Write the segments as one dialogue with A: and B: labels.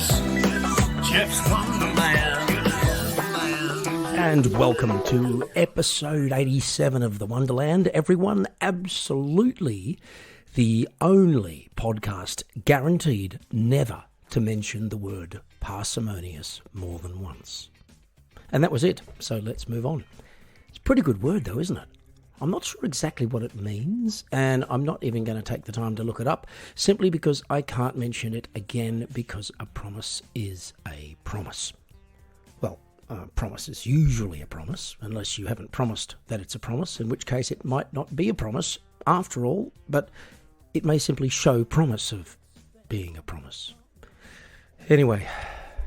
A: Geoff's Wonderland.
B: And welcome to episode 87 of The Wonderland. Everyone, absolutely the only podcast guaranteed never to mention the word parsimonious more than once. And that was it, so let's move on. It's a pretty good word though, isn't it? I'm not sure exactly what it means, and I'm not even going to take the time to look it up, simply because I can't mention it again, because a promise is a promise. Well, a promise is usually a promise, unless you haven't promised that it's a promise, in which case it might not be a promise after all, but it may simply show promise of being a promise. Anyway,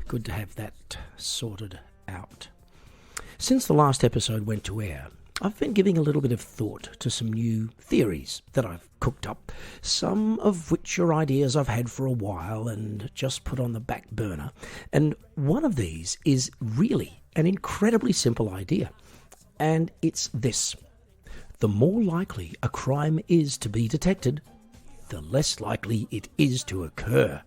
B: good to have that sorted out. Since the last episode went to air, I've been giving a little bit of thought to some new theories that I've cooked up, some of which are ideas I've had for a while and just put on the back burner. And one of these is really an incredibly simple idea, and it's this. The more likely a crime is to be detected, the less likely it is to occur.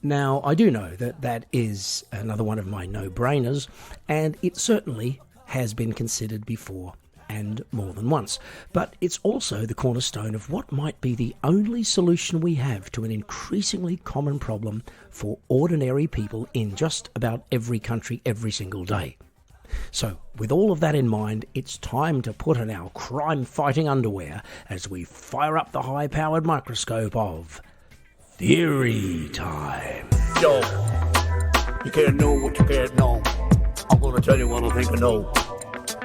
B: Now, I do know that that is another one of my no-brainers, and it certainly has been considered before and more than once. But it's also the cornerstone of what might be the only solution we have to an increasingly common problem for ordinary people in just about every country every single day. So, with all of that in mind, it's time to put on our crime-fighting underwear as we fire up the high-powered microscope of Theory Time.
A: Yo, you can't know what you can't know. I'm gonna tell you what I think I know.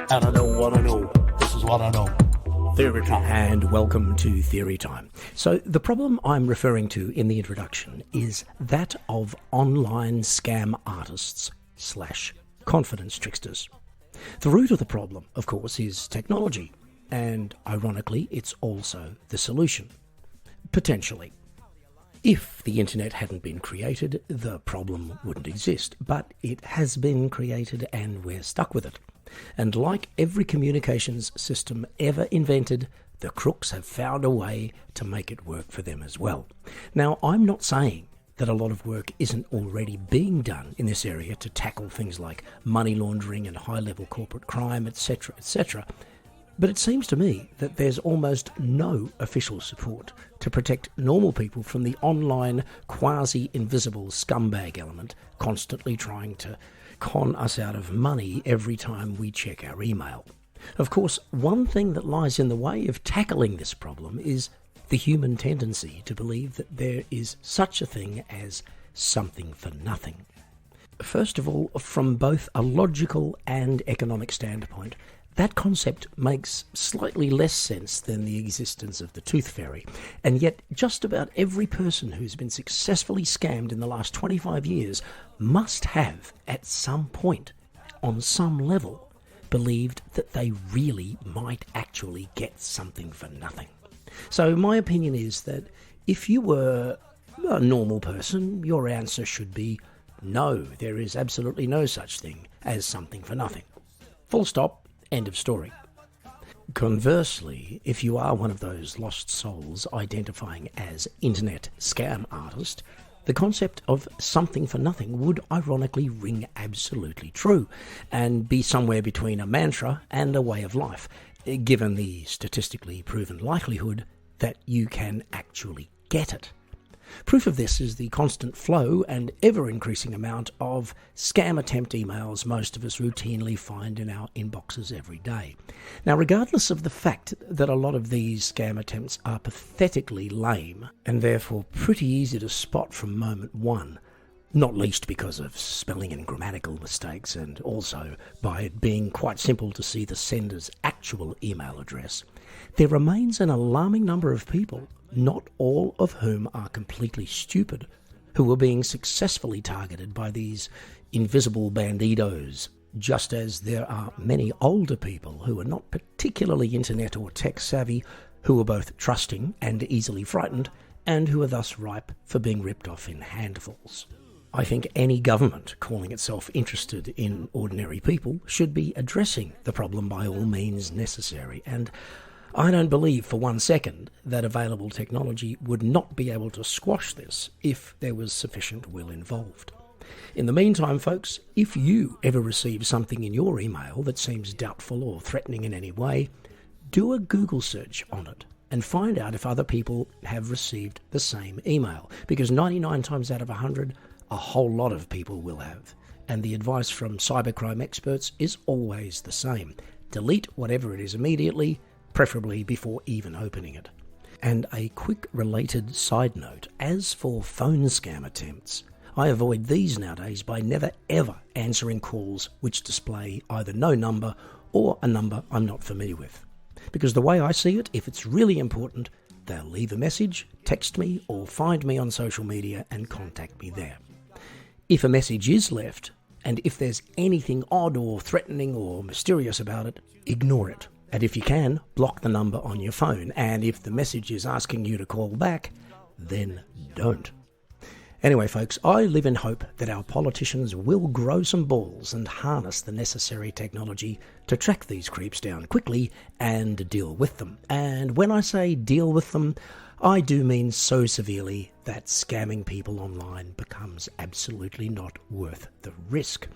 A: And I know what I know. This is what I know. Theory Time.
B: And welcome to Theory Time. So the problem I'm referring to in the introduction is that of online scam artists / confidence tricksters. The root of the problem, of course, is technology. And ironically, it's also the solution. Potentially. If the internet hadn't been created, the problem wouldn't exist. But it has been created and we're stuck with it. And like every communications system ever invented, the crooks have found a way to make it work for them as well. Now, I'm not saying that a lot of work isn't already being done in this area to tackle things like money laundering and high-level corporate crime, etc., etc., but it seems to me that there's almost no official support to protect normal people from the online quasi-invisible scumbag element constantly trying to con us out of money every time we check our email. Of course, one thing that lies in the way of tackling this problem is the human tendency to believe that there is such a thing as something for nothing. First of all, from both a logical and economic standpoint, that concept makes slightly less sense than the existence of the tooth fairy, and yet just about every person who's been successfully scammed in the last 25 years must have, at some point, on some level, believed that they really might actually get something for nothing. So my opinion is that if you were a normal person, your answer should be no, there is absolutely no such thing as something for nothing. Full stop. End of story. Conversely, if you are one of those lost souls identifying as internet scam artist, the concept of something for nothing would ironically ring absolutely true and be somewhere between a mantra and a way of life, given the statistically proven likelihood that you can actually get it. Proof of this is the constant flow and ever-increasing amount of scam attempt emails most of us routinely find in our inboxes every day. Now, regardless of the fact that a lot of these scam attempts are pathetically lame and therefore pretty easy to spot from moment one, not least because of spelling and grammatical mistakes, and also by it being quite simple to see the sender's actual email address, there remains an alarming number of people, not all of whom are completely stupid, who are being successfully targeted by these invisible bandidos, just as there are many older people who are not particularly internet or tech savvy, who are both trusting and easily frightened, and who are thus ripe for being ripped off in handfuls. I think any government calling itself interested in ordinary people should be addressing the problem by all means necessary, and I don't believe for one second that available technology would not be able to squash this if there was sufficient will involved. In the meantime, folks, if you ever receive something in your email that seems doubtful or threatening in any way, do a Google search on it and find out if other people have received the same email, because 99 times out of 100, a whole lot of people will have. And the advice from cybercrime experts is always the same. Delete whatever it is immediately, preferably before even opening it. And a quick related side note, as for phone scam attempts, I avoid these nowadays by never ever answering calls which display either no number or a number I'm not familiar with. Because the way I see it, if it's really important, they'll leave a message, text me, or find me on social media and contact me there. If a message is left, and if there's anything odd or threatening or mysterious about it, ignore it. And if you can, block the number on your phone. And if the message is asking you to call back, then don't. Anyway, folks, I live in hope that our politicians will grow some balls and harness the necessary technology to track these creeps down quickly and deal with them. And when I say deal with them, I do mean so severely that scamming people online becomes absolutely not worth the risk.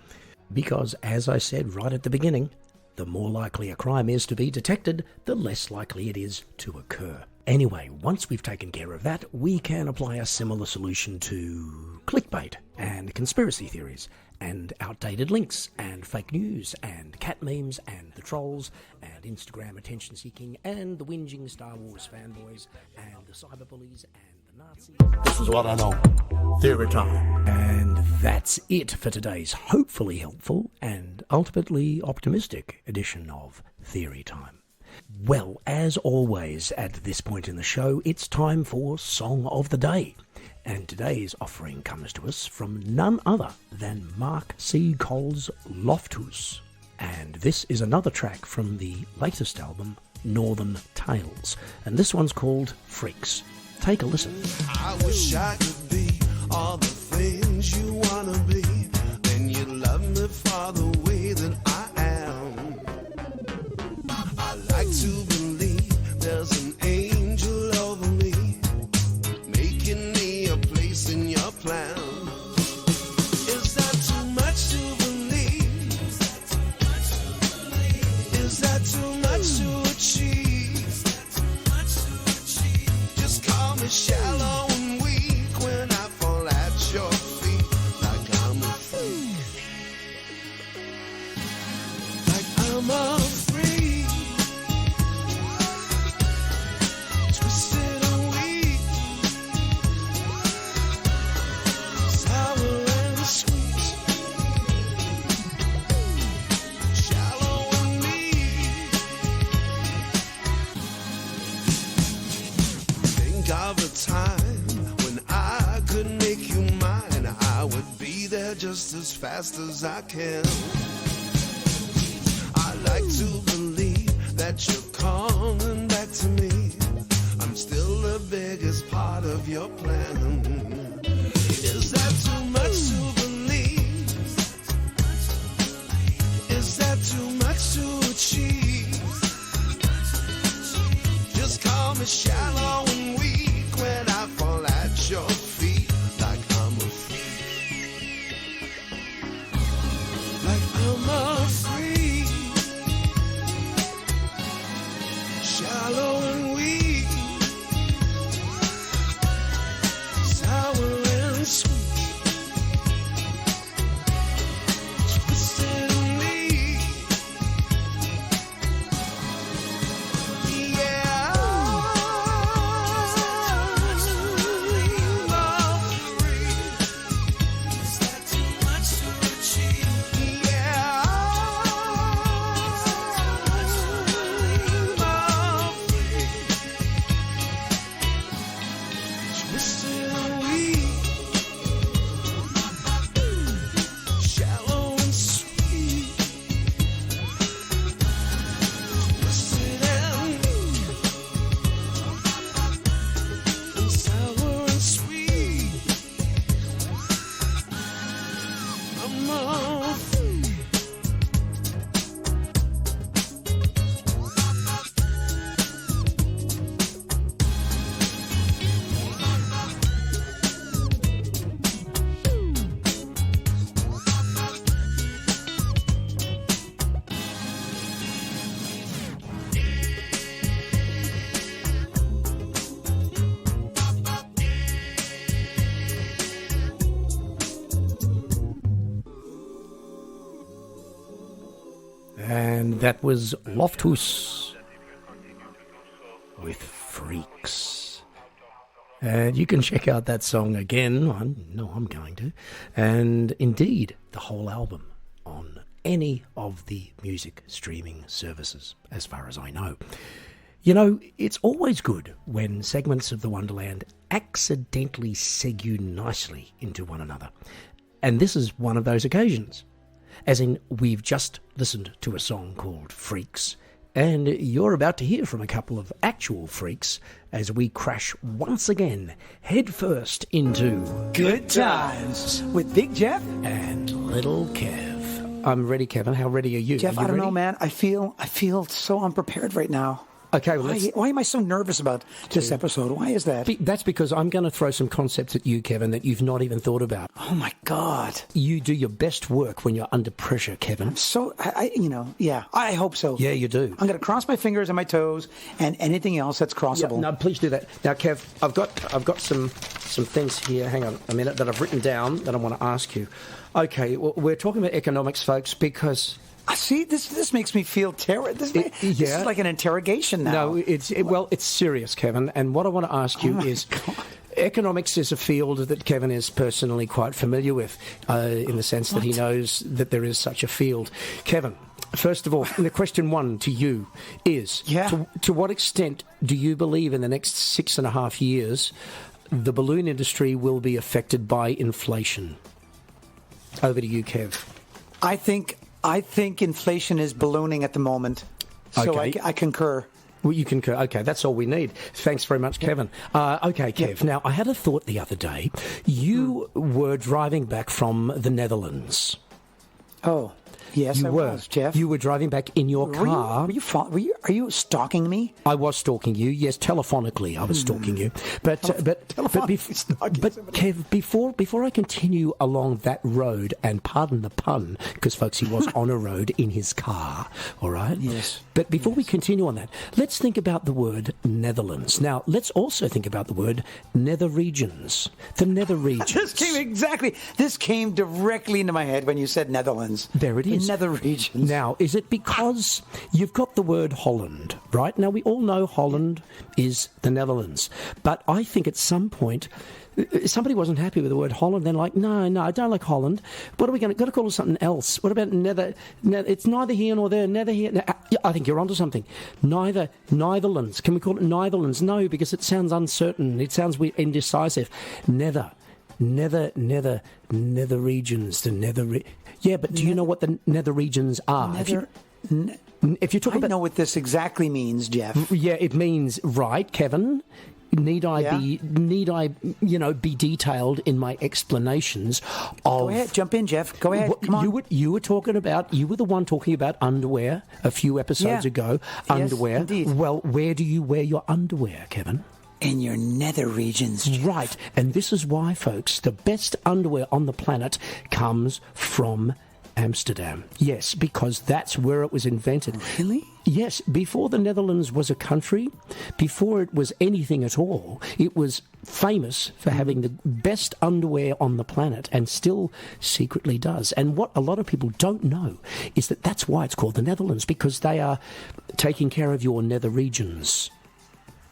B: Because, as I said right at the beginning, the more likely a crime is to be detected, the less likely it is to occur. Anyway, once we've taken care of that, we can apply a similar solution to clickbait and conspiracy theories and outdated links and fake news and cat memes and the trolls and Instagram attention seeking and the whinging Star Wars fanboys and the cyberbullies and the Nazis.
A: This is what I know. Theory time.
B: And that's it for today's hopefully helpful and ultimately optimistic edition of Theory Time. Well, as always at this point in the show, it's time for Song of the Day. And today's offering comes to us from none other than Mark C. Cole's Loftus. And this is another track from the latest album, Northern Tales. And this one's called Freaks. Take a listen.
C: I wish I could be all the things you want to be. Then you'd love me for the way that I am. I like to believe there's an angel over me, making me a place in your plan. Is that too much to believe? Is that too much to achieve? Just call me shallow and weak when I fall at your feet, like I'm a freak. Like I'm a freak. Twisted and weak, sour and sweet, shallow and meek. Think of a time when I could make you mine. I would be there just as fast as I can. I like to believe that you're coming back to me. I'm still the biggest part of your plan. Is that too much to believe? Is that too much to achieve? Just call me shallow and weak when I fall at your feet, like I'm a freak. Like I'm a freak. Shallow and weak, sour and sweet, twisted and meek.
B: And that was Loftus with Freaks. And you can check out that song again. I'm going to. And indeed, the whole album on any of the music streaming services, as far as I know. You know, it's always good when segments of the Wonderland accidentally segue nicely into one another. And this is one of those occasions. As in, we've just listened to a song called Freaks, and you're about to hear from a couple of actual freaks as we crash once again, headfirst into
D: Good Times with Big Geoff
B: and Little Kev. I'm ready, Kevin. How ready are you?
D: Geoff,
B: are you
D: I don't
B: ready?
D: know, man. I feel so unprepared right now.
B: Okay, well,
D: Why am I so nervous about this episode? Why is that?
B: That's because I'm going to throw some concepts at you, Kevin, that you've not even thought about.
D: Oh, my God.
B: You do your best work when you're under pressure, Kevin.
D: So, I hope so.
B: Yeah, you do.
D: I'm going to cross my fingers and my toes and anything else that's crossable.
B: No, please do that. Now, Kev, I've got some things here. Hang on a minute that I've written down that I want to ask you. Okay, well, we're talking about economics, folks, because...
D: See, this makes me feel terror. This is like an interrogation now.
B: No, it's serious, Kevin. And what I want to ask you is... God. Economics is a field that Kevin is personally quite familiar with, in the sense that he knows that there is such a field. Kevin, first of all, the question one to you is, to what extent do you believe in the next 6.5 years the balloon industry will be affected by inflation? Over to you, Kev.
D: I think inflation is ballooning at the moment. So
B: Okay.
D: I concur.
B: Well, you concur. Okay, that's all we need. Thanks very much, Kevin. Okay, Kev. Now, I had a thought the other day. You were driving back from the Netherlands.
D: Oh, yes, I was, Geoff.
B: You were driving back in your car.
D: Are you stalking me?
B: I was stalking you. Yes, telephonically, I was stalking you. But Kev, before I continue along that road, and pardon the pun, because folks, he was on a road in his car. All right.
D: Yes.
B: But before we continue on that, let's think about the word Netherlands. Now, let's also think about the word nether regions. The nether regions.
D: This came directly into my head when you said Netherlands.
B: There it is.
D: The nether regions.
B: Now, is it because you've got the word Holland, right? Now, we all know Holland is the Netherlands. But I think at some point, somebody wasn't happy with the word Holland. They're like, no, I don't like Holland. What are we got to call it something else? What about nether? It's neither here nor there. Nether here. I think you're onto something. Netherlands. Can we call it Netherlands? No, because it sounds uncertain. It sounds indecisive. Nether regions. Yeah, but do you know what the nether regions are? If you're talking
D: I know what this exactly means, Geoff.
B: Yeah, it means, right, Kevin? Need I be detailed in my explanations of...
D: Go ahead, jump in, Geoff. Go ahead, come on.
B: You were the one talking about underwear a few episodes ago. Underwear.
D: Yes, indeed.
B: Well, where do you wear your underwear, Kevin?
D: In your nether regions, Geoff.
B: Right, and this is why, folks, the best underwear on the planet comes from Amsterdam. Yes, because that's where it was invented.
D: Really?
B: Yes, before the Netherlands was a country, before it was anything at all, it was famous for having the best underwear on the planet, and still secretly does. And what a lot of people don't know is that that's why it's called the Netherlands, because they are taking care of your nether regions.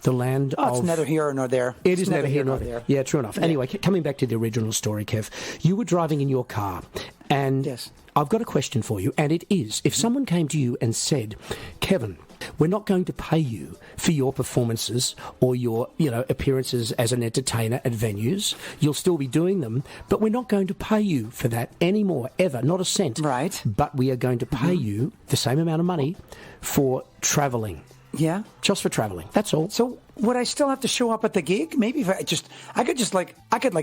B: The land of...
D: It's neither here nor there.
B: It is neither here nor there. Yeah, true enough. Yeah. Anyway, coming back to the original story, Kev, you were driving in your car, and
D: yes.
B: I've got a question for you, and it is, if someone came to you and said, Kevin, we're not going to pay you for your performances or your, appearances as an entertainer at venues. You'll still be doing them, but we're not going to pay you for that anymore, ever, not a cent.
D: Right.
B: But we are going to pay you the same amount of money for travelling.
D: Yeah.
B: Just for travelling. That's all.
D: So would I still have to show up at the gig? Maybe if I could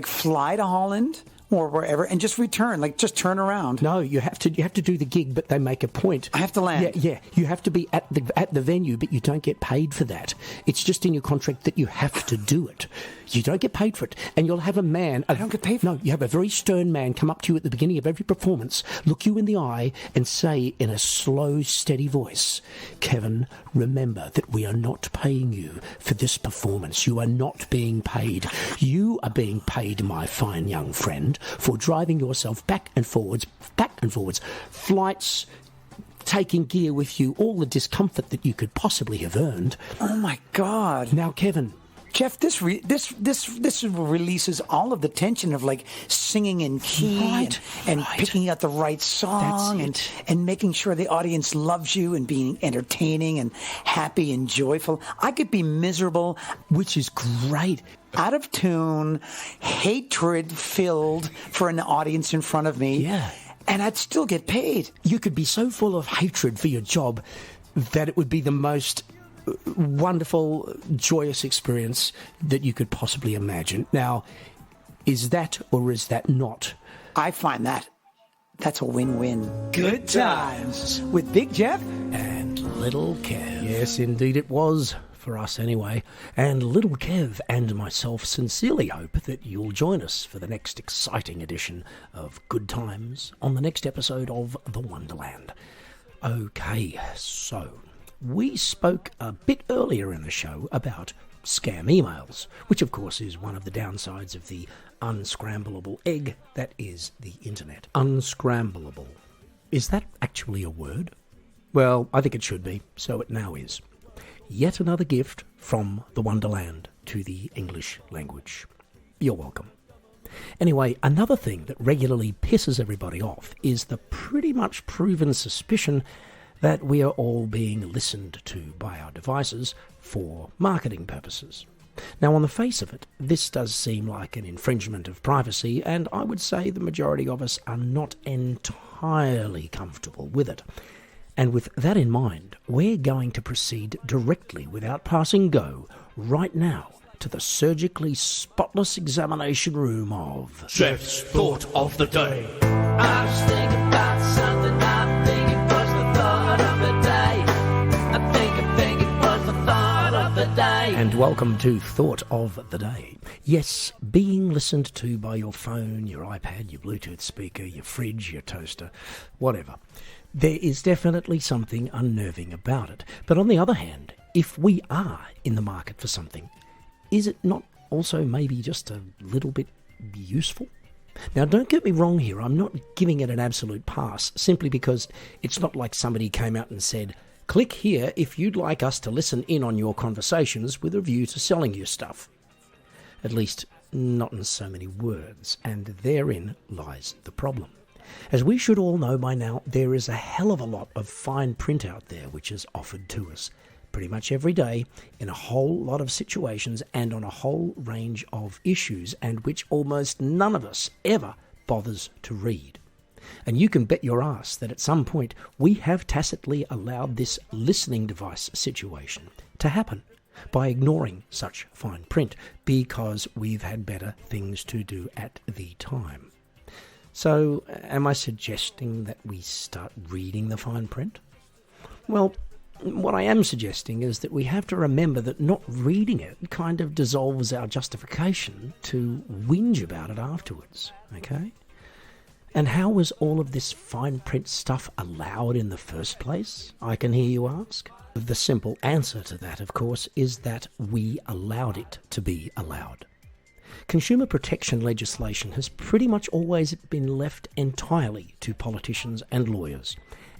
D: fly to Holland or wherever and just return, just turn around.
B: No, you have to do the gig, but they make a point.
D: I have to land.
B: Yeah. You have to be at the venue, but you don't get paid for that. It's just in your contract that you have to do it. You don't get paid for it. And you'll have a man...
D: I don't get paid for it?
B: No, you have a very stern man come up to you at the beginning of every performance, look you in the eye, and say in a slow, steady voice, Kevin, remember that we are not paying you for this performance. You are not being paid. You are being paid, my fine young friend, for driving yourself back and forwards, flights taking gear with you, all the discomfort that you could possibly have earned.
D: Oh my God.
B: Now, Kevin,
D: Geoff, this releases all of the tension of like singing in key and picking out the right song and making sure the audience loves you and being entertaining and happy and joyful. I could be miserable,
B: which is great.
D: Out of tune, hatred-filled for an audience in front of me.
B: Yeah.
D: And I'd still get paid.
B: You could be so full of hatred for your job that it would be the most wonderful, joyous experience that you could possibly imagine. Now, is that or is that not?
D: I find that's a win-win. Good times with Big Geoff
B: and Little Kev. Yes, indeed it was, for us anyway. And Little Kev and myself sincerely hope that you'll join us for the next exciting edition of Good Times on the next episode of The Wonderland. Okay, so we spoke a bit earlier in the show about scam emails, which of course is one of the downsides of the unscrambleable egg that is the internet. Unscrambleable. Is that actually a word? Well, I think it should be, so it now is. Yet another gift from the Wonderland to the English language. You're welcome. Anyway, another thing that regularly pisses everybody off is the pretty much proven suspicion that we are all being listened to by our devices for marketing purposes. Now, on the face of it, this does seem like an infringement of privacy, and I would say the majority of us are not entirely comfortable with it. And with that in mind, we're going to proceed directly without passing go right now to the surgically spotless examination room of
A: Geoff's Thought of the Day.
E: I was thinking about something, I think it was the thought of the day. I think it was the thought of the day.
B: And welcome to Thought of the Day. Yes, being listened to by your phone, your iPad, your Bluetooth speaker, your fridge, your toaster, whatever. There is definitely something unnerving about it. But on the other hand, if we are in the market for something, is it not also maybe just a little bit useful? Now, don't get me wrong here. I'm not giving it an absolute pass simply because it's not like somebody came out and said, click here if you'd like us to listen in on your conversations with a view to selling you stuff. At least, not in so many words, and therein lies the problem. As we should all know by now, there is a hell of a lot of fine print out there which is offered to us pretty much every day in a whole lot of situations and on a whole range of issues, and which almost none of us ever bothers to read. And you can bet your ass that at some point we have tacitly allowed this listening device situation to happen by ignoring such fine print because we've had better things to do at the time. So, am I suggesting that we start reading the fine print? Well, what I am suggesting is that we have to remember that not reading it kind of dissolves our justification to whinge about it afterwards, okay? And how was all of this fine print stuff allowed in the first place, I can hear you ask? The simple answer to that, of course, is that we allowed it to be allowed. Consumer protection legislation has pretty much always been left entirely to politicians and lawyers,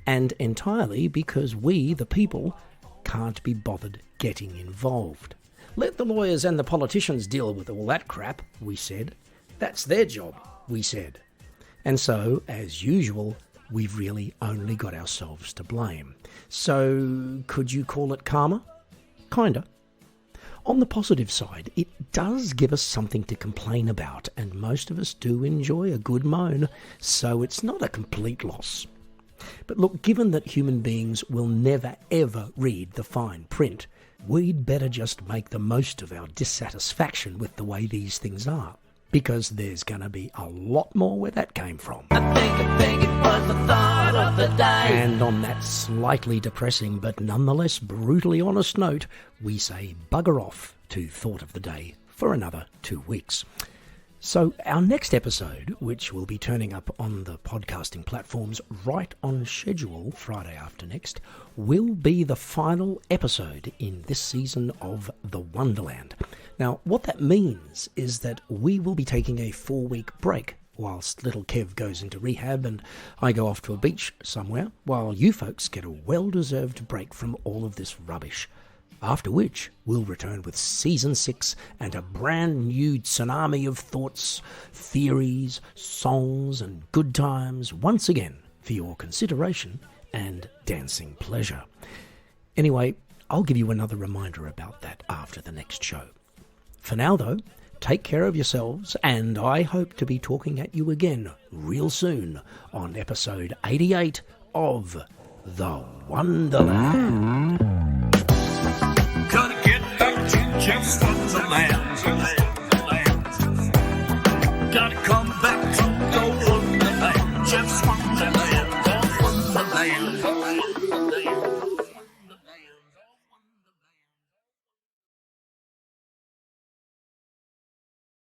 B: and entirely because we, the people, can't be bothered getting involved. Let the lawyers and the politicians deal with all that crap, we said. That's their job, we said. And so, as usual, we've really only got ourselves to blame. So, could you call it karma? Kinda. On the positive side, it does give us something to complain about, and most of us do enjoy a good moan, so it's not a complete loss. But look, given that human beings will never ever read the fine print, we'd better just make the most of our dissatisfaction with the way these things are, because there's going to be a lot more where that came from.
E: I think it was the thought of the day.
B: And on that slightly depressing but nonetheless brutally honest note, we say bugger off to Thought of the Day for another 2 weeks. So our next episode, which will be turning up on the podcasting platforms right on schedule Friday after next, will be the final episode in this season of The Wonderland. Now, what that means is that we will be taking a 4-week break whilst little Kev goes into rehab and I go off to a beach somewhere, while you folks get a well-deserved break from all of this rubbish. After which, we'll return with Season 6 and a brand new tsunami of thoughts, theories, songs and good times once again for your consideration and dancing pleasure. Anyway, I'll give you another reminder about that after the next show. For now, though, take care of yourselves, and I hope to be talking at you again real soon on episode 88 of The Wonderland.
A: Gonna get back to Geoff Wonderland.